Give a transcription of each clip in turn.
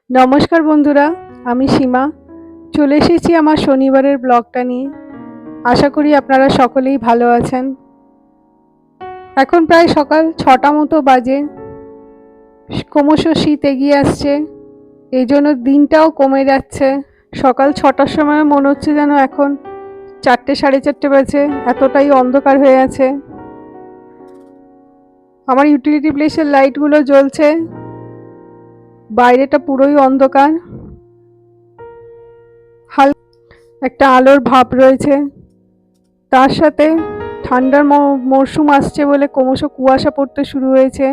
নমস্কার বন্ধুরা, আমি সীমা চলে এসেছি আমার শনিবারের ব্লগটা নিয়ে। আশা করি আপনারা সকলেই ভালো আছেন। এখন প্রায় সকাল ৬টা মতো বাজে। ক্রমশ শীত এগিয়ে আসছে, এই জন্য দিনটাও কমে যাচ্ছে। সকাল ৬টার সময় মনে হচ্ছে যেন এখন ৪টে সাড়ে ৪টে বাজে, এতটাই অন্ধকার হয়ে আছে। আমার ইউটিলিটি প্লেসের লাইটগুলো জ্বলছে, বাইরেটা পুরোই অন্ধকার, হালকা একটা আলোর ভাব রয়েছে। তার সাথে ঠান্ডার মরশুম আসছে বলে ক্রমশ কুয়াশা পড়তে শুরু হয়েছে।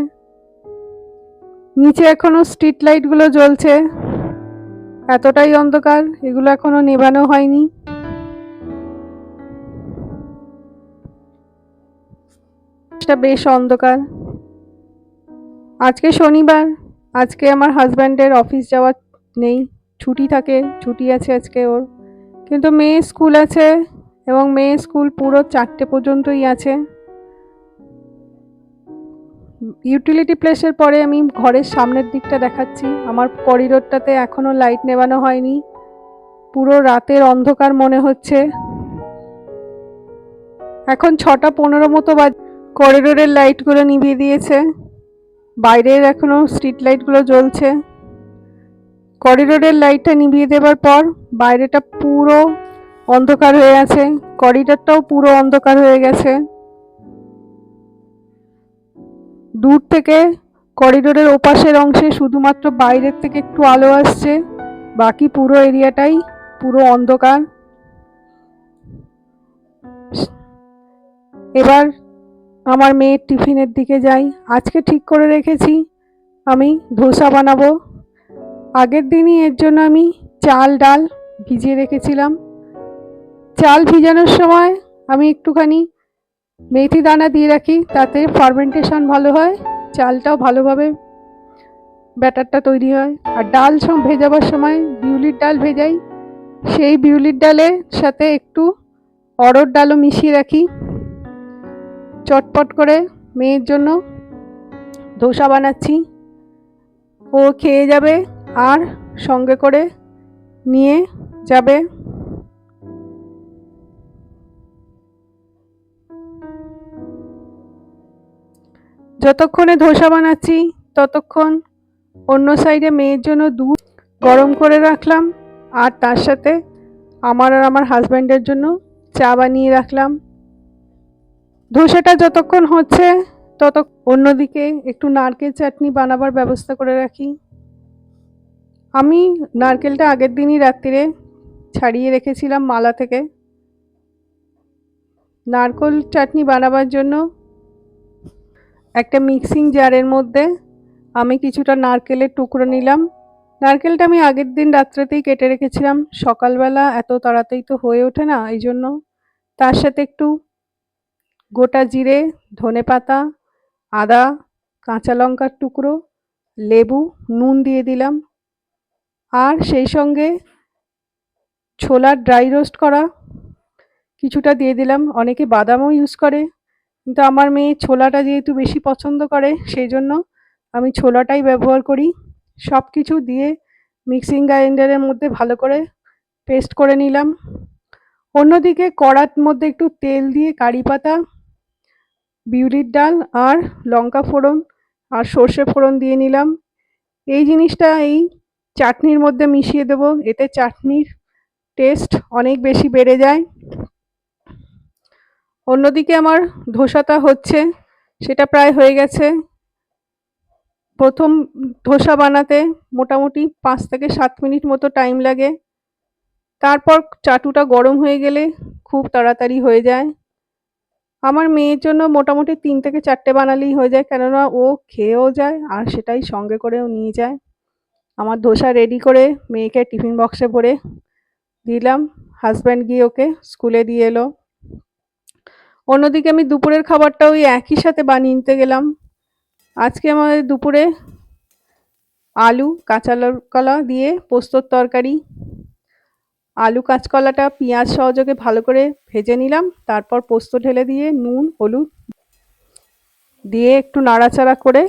নিচে এখনো স্ট্রিট লাইটগুলো জ্বলছে, এতটাই অন্ধকার, এগুলো এখনো নেভানো হয়নি। বেশ অন্ধকার। আজকে শনিবার, আজকে আমার হাজব্যান্ডের অফিস যাওয়া নেই, ছুটি থাকে, ছুটি আছে আজকে ওর। কিন্তু মেয়ে স্কুল আছে এবং মেয়ে স্কুল পুরো 4টে পর্যন্তই আছে। ইউটিলিটি প্লেসের পরে আমি ঘরের সামনের দিকটা দেখাচ্ছি। আমার করিডোরটাতে এখনো লাইট নেভানো হয়নি, পুরো রাতের অন্ধকার মনে হচ্ছে। এখন 6টা 15 মতো বাজে। করিডোরের লাইটগুলো নিভিয়ে দিয়েছে, বাইরের এখনো স্ট্রিট লাইটগুলো জ্বলছে। করিডোরের লাইটটা নিভিয়ে দেবার পর বাইরেটা পুরো অন্ধকার হয়ে আছে, করিডোরটাও পুরো অন্ধকার হয়ে গেছে। দূর থেকে করিডোরের ওপাশের অংশে শুধুমাত্র বাইরের থেকে একটু আলো আসছে, বাকি পুরো এরিয়াটাই পুরো অন্ধকার। এবার আমার মেয়ের টিফিনের দিকে যাই। আজকে ঠিক করে রেখেছি আমি ধোসা বানাবো। আগের দিনই এর জন্য আমি চাল ডাল ভিজিয়ে রেখেছিলাম। চাল ভিজানোর সময় আমি একটুখানি মেথি দানা দিয়ে রাখি, তাতে ফার্মেন্টেশন ভালো হয়, চালটাও ভালোভাবে ব্যাটারটা তৈরি হয়। আর ডাল সব ভেজাবার সময় বিউলির ডাল ভেজাই, সেই বিউলির ডালের সাথে একটু অড়হর ডালও মিশিয়ে রাখি। চটপট করে মেয়ের জন্য ধোসা বানাচ্ছি, ও খেয়ে যাবে আর সঙ্গে করে নিয়ে যাবে। যতক্ষণে ধোসা বানাচ্ছি ততক্ষণ অন্য সাইডে মেয়ের জন্য দুধ গরম করে রাখলাম, আর তার সাথে আমার আর আমার হাজব্যান্ডের জন্য চা বানিয়ে রাখলাম। ধোসাটা যতক্ষণ হচ্ছে অন্যদিকে একটু নারকেল চাটনি বানাবার ব্যবস্থা করে রাখি। আমি নারকেলটা আগের দিনই রাত্রিরে ছাড়িয়ে রেখেছিলাম মালা থেকে। নারকেল চাটনি বানাবার জন্য একটা মিক্সিং জারের মধ্যে আমি কিছুটা নারকেলের টুকরো নিলাম। নারকেলটা আমি আগের দিন রাত্রেতেই কেটে রেখেছিলাম, সকালবেলা এত তাড়াতাড়ি তো হয়ে ওঠে না, এই জন্য। তার সাথে একটু গোটা জিরে, ধনেপাতা, আদা, কাঁচা লঙ্কার টুকরো, লেবু, নুন দিয়ে দিলাম। আর সেই সঙ্গে ছোলার ড্রাই রোস্ট করা কিছুটা দিয়ে দিলাম। অনেকে বাদামও ইউজ করে, কিন্তু আমার মেয়ে ছোলাটা যেহেতু বেশি পছন্দ করে, সেই জন্য আমি ছোলাটাই ব্যবহার করি। সব কিছু দিয়ে মিক্সিং গ্রাইন্ডারের মধ্যে ভালো করে পেস্ট করে নিলাম। অন্যদিকে কড়ার মধ্যে একটু তেল দিয়ে কারি পাতা, বিউলির ডাল আর লঙ্কা ফোড়ন আর সর্ষে ফোড়ন দিয়ে নিলাম। এই জিনিসটা এই চাটনির মধ্যে মিশিয়ে দেবো, এতে চাটনির টেস্ট অনেক বেশি বেড়ে যায়। অন্যদিকে আমার ধোসাটা হচ্ছে, সেটা প্রায় হয়ে গেছে। প্রথম ধোসা বানাতে মোটামুটি 5 থেকে 7 মিনিট মতো টাইম লাগে, তারপর চাটুটা গরম হয়ে গেলে খুব তাড়াতাড়ি হয়ে যায়। আমার মেয়ের জন্য মোটামুটি 3 থেকে 4টে বানালেই হয়ে যায়, কেননা ও খেয়েও যায় আর সেটাই সঙ্গে করেও নিয়ে যায়। আমার ধোসা রেডি করে মেয়েকে টিফিন বক্সে ভরে দিলাম, হাজব্যান্ড গিয়ে ওকে স্কুলে দিয়ে এলো। অন্যদিকে আমি দুপুরের খাবারটা ওই একই সাথে বানিয়ে নিতে গেলাম। আজকে আমাদের দুপুরে আলু কাঁচা লঙ্কা দিয়ে পোস্তর তরকারি। আলু কাঁচকলাটা পেঁয়াজ সহযোগে ভালো করে ভেজে নিলাম, তারপর পোস্ত ঢেলে দিয়ে নুন হলুদ দিয়ে একটু নাড়াচাড়া করে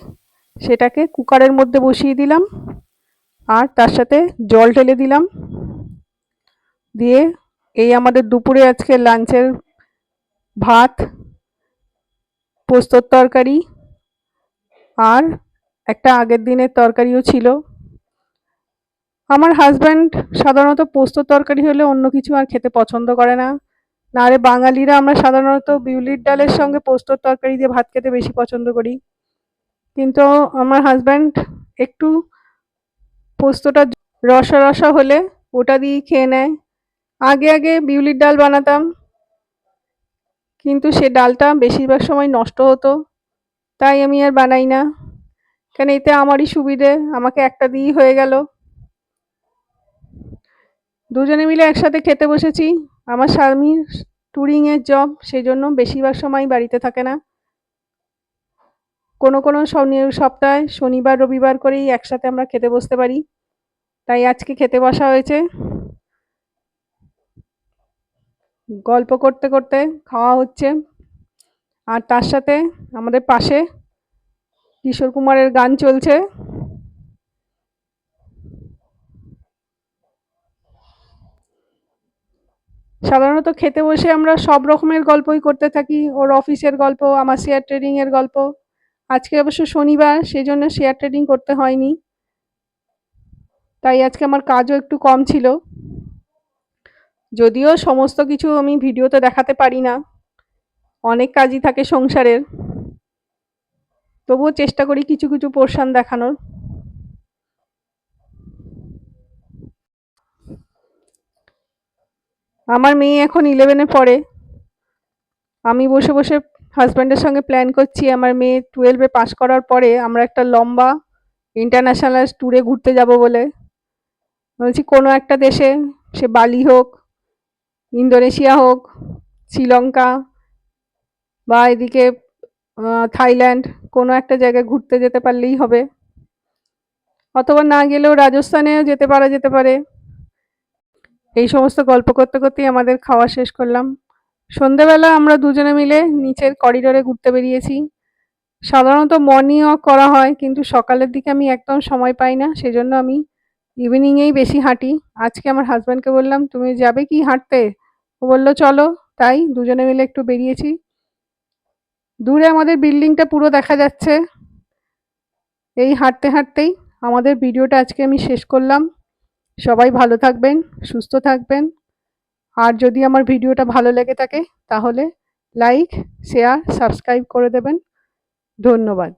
সেটাকে কুকারের মধ্যে বসিয়ে দিলাম। আর তার সাথে জল ঢেলে দিলাম। দিয়ে এই আমাদের দুপুরে আজকে লাঞ্চের ভাত, পোস্তর তরকারি আর একটা আগের দিনের তরকারিও ছিল। আমার হাজব্যান্ড সাধারণত পোস্ত তরকারি হলে অন্য কিছু আর খেতে পছন্দ করে না। নাহলে বাঙালিরা আমরা সাধারণত বিউলির ডালের সঙ্গে পোস্তর তরকারি দিয়ে ভাত খেতে বেশি পছন্দ করি, কিন্তু আমার হাজব্যান্ড একটু পোস্তটা রসা রসা হলে ওটা দিয়েই খেয়ে নেয়। আগে আগে বিউলির ডাল বানাতাম, কিন্তু সে ডালটা বেশিরভাগ সময় নষ্ট হতো, তাই আমি আর বানাই না। কেন, এতে আমারই সুবিধে, আমাকে একটা দিয়েই হয়ে গেল। দুজনে মিলে একসাথে খেতে বসেছি। আমার স্বামীর ট্যুরিংয়ের জব, সেই জন্য বেশিরভাগ সময় বাড়িতে থাকে না। কোনো কোনো সপ্তাহে শনিবার রবিবার করেই একসাথে আমরা খেতে বসতে পারি, তাই আজকে খেতে বসা হয়েছে। গল্প করতে করতে খাওয়া হচ্ছে, আর তার সাথে আমাদের পাশে কিশোর কুমারের গান চলছে। সাধারণত খেতে বসে আমরা সব রকমের গল্পই করতে থাকি, ওর অফিসের গল্প, আমার শেয়ার ট্রেডিংয়ের গল্প। আজকে অবশ্য শনিবার, সেই জন্য শেয়ার ট্রেডিং করতে হয়নি, তাই আজকে আমার কাজও একটু কম ছিল। যদিও সমস্ত কিছু আমি ভিডিওতে দেখাতে পারি না, অনেক কাজই থাকে সংসারের, তবুও চেষ্টা করি কিছু কিছু পোর্শন দেখানোর। আমার মেয়ে এখন 11-এ পড়ে। আমি বসে বসে হাজব্যান্ডের সঙ্গে প্ল্যান করছি আমার মেয়ে 12-এ পাস করার পরে আমরা একটা লম্বা ইন্টারন্যাশনাল ট্যুরে ঘুরতে যাব বলে। বলছি কোনো একটা দেশে, সে বালি হোক, ইন্দোনেশিয়া হোক, শ্রীলঙ্কা বা এদিকে থাইল্যান্ড, কোনো একটা জায়গায় ঘুরতে যেতে পারলেই হবে। অথবা না গেলেও রাজস্থানেও যেতে পারে। এই সমস্ত গল্প করতে করতেই আমাদের খাওয়া শেষ করলাম। সন্ধেবেলা আমরা দুজনে মিলে নিচের করিডোরে ঘুরতে বেরিয়েছি। সাধারণত মর্নিং ওয়াক করা হয়, কিন্তু সকালের দিকে আমি একদম সময় পাই না, সেজন্য আমি ইভিনিংয়েই বেশি হাঁটি। আজকে আমার হাজব্যান্ডকে বললাম, তুমি যাবে কি হাঁটতে? ও বললো চলো, তাই দুজনে মিলে একটু বেরিয়েছি। দূরে আমাদের বিল্ডিংটা পুরো দেখা যাচ্ছে। এই হাঁটতে হাঁটতেই আমাদের ভিডিওটা আজকে আমি শেষ করলাম। সবাই ভালো থাকবেন, সুস্থ থাকবেন। আর যদি আমার ভিডিওটা ভালো লেগে থাকে তাহলে লাইক, শেয়ার, সাবস্ক্রাইব করে দেবেন। ধন্যবাদ।